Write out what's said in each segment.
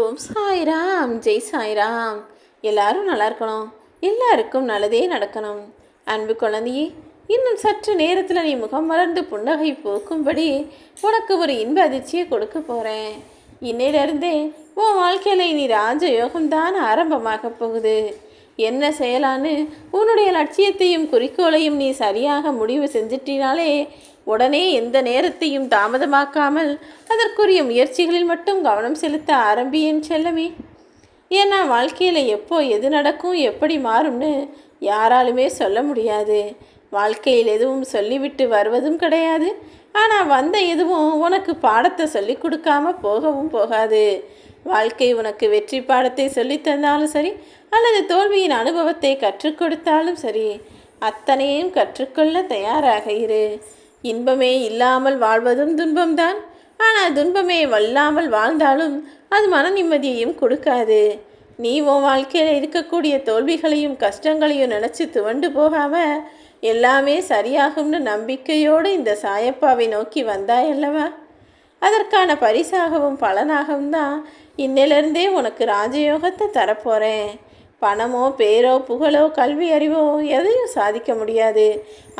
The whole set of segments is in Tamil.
ஓம் சாய்ராம், ஜெய் சாய்ராம். எல்லாரும் நல்லா இருக்கணும், எல்லாருக்கும் நல்லதே நடக்கணும். அன்பு குழந்தையே, இன்னும் சற்று நேரத்தில் நீ முகம் மலர்ந்து புன்னகை போக்கும்படி உனக்கு ஒரு இன்ப அதிர்ச்சியை கொடுக்க போகிறேன். இன்னையிலிருந்தே உன் வாழ்க்கையில் இனி ராஜயோகம்தான் ஆரம்பமாக போகுது. என்ன செய்யலான்னு உன்னுடைய லட்சியத்தையும் குறிக்கோளையும் நீ சரியாக முடிவு செஞ்சிட்டினாலே உடனே எந்த நேரத்தையும் தாமதமாக்காமல் அதற்குரிய முயற்சிகளில் மட்டும் கவனம் செலுத்த ஆரம்பியேன் செல்லமே. ஏன்னா வாழ்க்கையில் எப்போ எது நடக்கும், எப்படி மாறும்னு யாராலுமே சொல்ல முடியாது. வாழ்க்கையில் எதுவும் சொல்லிவிட்டு வருவதும் கிடையாது. ஆனால் வந்த எதுவும் உனக்கு பாடத்தை சொல்லி கொடுக்காம போகவும் போகாது. வாழ்க்கை உனக்கு வெற்றி பாடத்தை சொல்லி தந்தாலும் சரி, அல்லது தோல்வியின் அனுபவத்தை கற்றுக் கொடுத்தாலும் சரி, அத்தனையும் கற்றுக்கொள்ள தயாராக இரு. இன்பமே இல்லாமல் வாழ்வதும் துன்பம்தான். ஆனால் துன்பமே வல்லாமல் வாழ்ந்தாலும் அது மன நிம்மதியையும் கொடுக்காது. நீ உன் வாழ்க்கையில் இருக்கக்கூடிய தோல்விகளையும் கஷ்டங்களையும் நினச்சி துவண்டு போகாமல் எல்லாமே சரியாகும்னு நம்பிக்கையோடு இந்த சாயப்பாவை நோக்கி வந்தாயல்லவா? அதற்கான பரிசாகவும் பலனாகவும் தான் இன்னிலிருந்தே உனக்கு ராஜயோகத்தை தரப்போகிறேன். பணமோ பேரோ புகழோ கல்வி அறிவோ எதையும் சாதிக்க முடியாது.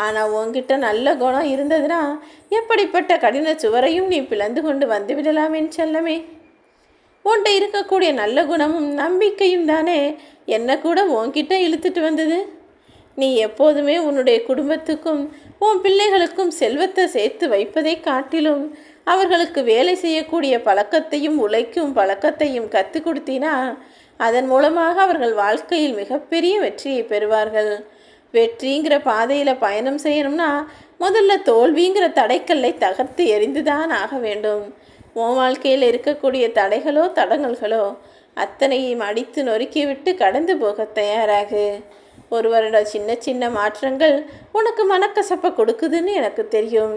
ஆனால் உன்கிட்ட நல்ல குணம் இருந்ததுன்னா எப்படிப்பட்ட கடின சுவரையும் நீ பிளந்து கொண்டு வந்துவிடலாம் என் செல்லமே. உன்கிட்ட இருக்கக்கூடிய நல்ல குணமும் நம்பிக்கையும் தானே என்ன கூட உன்கிட்ட இழுத்துட்டு வந்தது. நீ எப்போதுமே உன்னுடைய குடும்பத்துக்கும் உன் பிள்ளைகளுக்கும் செல்வத்தை சேர்த்து வைப்பதை காட்டிலும் அவர்களுக்கு வேலை செய்யக்கூடிய பழக்கத்தையும் உழைக்கும் பழக்கத்தையும் கற்றுக் கொடுத்தினா அதன் மூலமாக அவர்கள் வாழ்க்கையில் மிகப்பெரிய வெற்றியை பெறுவார்கள். வெற்றிங்கிற பாதையில் பயணம் செய்யணும்னா முதல்ல தோல்விங்கிற தடைக்கல்லை தகர்த்து எறிந்துதான் ஆக வேண்டும். உன் வாழ்க்கையில் இருக்கக்கூடிய தடைகளோ தடங்கல்களோ அத்தனையும் அடித்து நொறுக்கிவிட்டு கடந்து போக தயாராகு. ஒருவரோட சின்ன சின்ன மாற்றங்கள் உனக்கு மனக்கசப்பை கொடுக்குதுன்னு எனக்கு தெரியும்.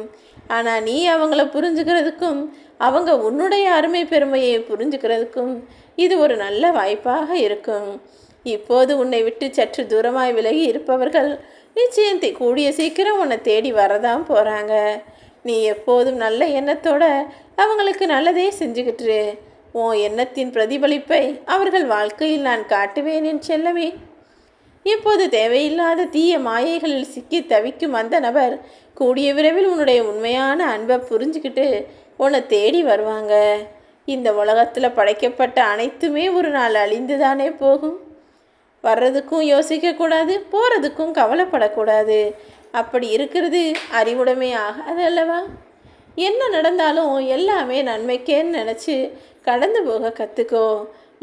ஆனால் நீ அவங்கள புரிஞ்சுக்கிறதுக்கும் அவங்க உன்னுடைய அருமை பெருமையை புரிஞ்சுக்கிறதுக்கும் இது ஒரு நல்ல வாய்ப்பாக இருக்கும். இப்போது உன்னை விட்டு சற்று தூரமாய் விலகி இருப்பவர்கள் நிச்சயம் கூடிய சீக்கிரம் உன்னை தேடி வரதான் போகிறாங்க. நீ எப்போதும் நல்ல எண்ணத்தோட அவங்களுக்கு நல்லதே செஞ்சுக்கிட்டு உன் எண்ணத்தின் பிரதிபலிப்பை அவர்கள் வாழ்க்கையில் நான் காட்டுவேன் என் செல்லமே. இப்போது தேவையில்லாத தீய மாயைகளில் சிக்கி தவிக்கும் அந்த நபர் கூடிய விரைவில் உன்னுடைய உண்மையான அன்பை புரிஞ்சுக்கிட்டு உன்னை தேடி வருவாங்க. இந்த உலகத்தில் படைக்கப்பட்ட அனைத்துமே ஒரு நாள் அழிந்து தானே போகும். வர்றதுக்கும் யோசிக்கக்கூடாது, போகிறதுக்கும் கவலைப்படக்கூடாது. அப்படி இருக்கிறது அறிவுடைமை ஆகாது அல்லவா? என்ன நடந்தாலும் எல்லாமே நன்மைக்கேன்னு நினச்சி கடந்து போக கற்றுக்கோ.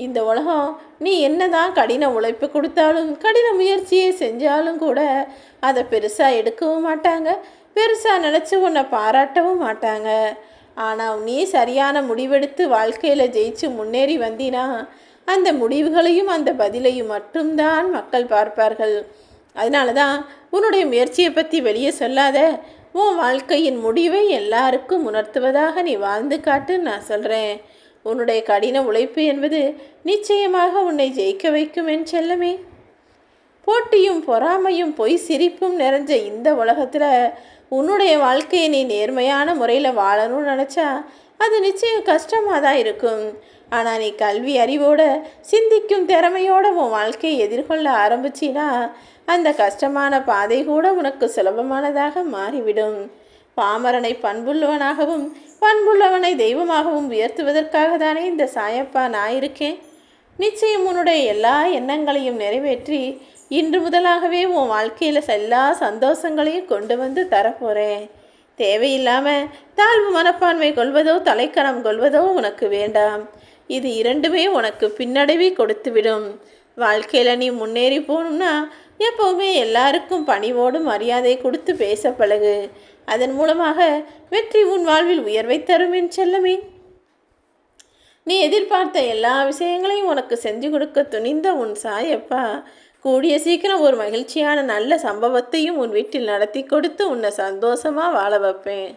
இந்த உலகம் நீ என்னதான் கடின உழைப்பு கொடுத்தாலும் கடின முயற்சியை செஞ்சாலும் கூட அதை பெருசாக எடுக்கவும் மாட்டாங்க, பெருசாக நினச்சி உன்னை பாராட்டவும் மாட்டாங்க. ஆனால் நீ சரியான முடிவெடுத்து வாழ்க்கையில் ஜெயிச்சு முன்னேறி வந்தினா அந்த முடிவுகளையும் அந்த பதிலையும் மட்டும்தான் மக்கள் பார்ப்பார்கள். அதனால தான் உன்னுடைய முயற்சியை பற்றி வெளியே சொல்லாத, உன் வாழ்க்கையின் முடிவை எல்லாருக்கும் உணர்த்துவதாக நீ வாழ்ந்து காட்டுன்னு நான் சொல்கிறேன். உன்னுடைய கடின உழைப்பு என்பது நிச்சயமாக உன்னை ஜெயிக்க வைக்கும் என் செல்லமே. போட்டியும் பொறாமையும் பொய் சிரிப்பும் நிறைஞ்ச இந்த உலகத்தில் உன்னுடைய வாழ்க்கையை நீ நேர்மையான முறையில் வாழணும்னு நினச்சா அது நிச்சயம் கஷ்டமாக தான் இருக்கும். ஆனால் நீ கல்வி அறிவோட சிந்திக்கும் திறமையோட உன் வாழ்க்கையை எதிர்கொள்ள ஆரம்பிச்சினா அந்த கஷ்டமான பாதை கூட உனக்கு சுலபமானதாக மாறிவிடும். பாமரனை பண்புள்ளவனாகவும் பண்புள்ளவனை தெய்வமாகவும் உயர்த்துவதற்காக தானே இந்த சாயப்பா நான் இருக்கேன். நிச்சயம் உன்னுடைய எல்லா எண்ணங்களையும் நிறைவேற்றி இன்று முதலாகவே உன் வாழ்க்கையில் எல்லா சந்தோஷங்களையும் கொண்டு வந்து தரப்போகிறேன். தேவையில்லாமல் தாழ்வு மனப்பான்மை கொள்வதோ தலைக்கணம் கொள்வதோ உனக்கு வேண்டாம். இது இரண்டுமே உனக்கு பின்னடைவை கொடுத்துவிடும். வாழ்க்கையில் நீ முன்னேறி போகணும்னா எப்போவுமே எல்லாருக்கும் பணிவோடு மரியாதை கொடுத்து பேச பழகு. அதன் மூலமாக வெற்றி உன் வாழ்வில் உயர்வை தரும் என் செல்லமே. நீ எதிர்பார்த்த எல்லா விஷயங்களையும் உனக்கு செஞ்சு கொடுக்க துணிந்த உன் சாயப்பா கூடிய சீக்கிரம் ஒரு மகிழ்ச்சியான நல்ல சம்பவத்தையும் உன் வீட்டில் நடத்தி கொடுத்து உன்னை சந்தோஷமாக வாழ வைப்பேன்.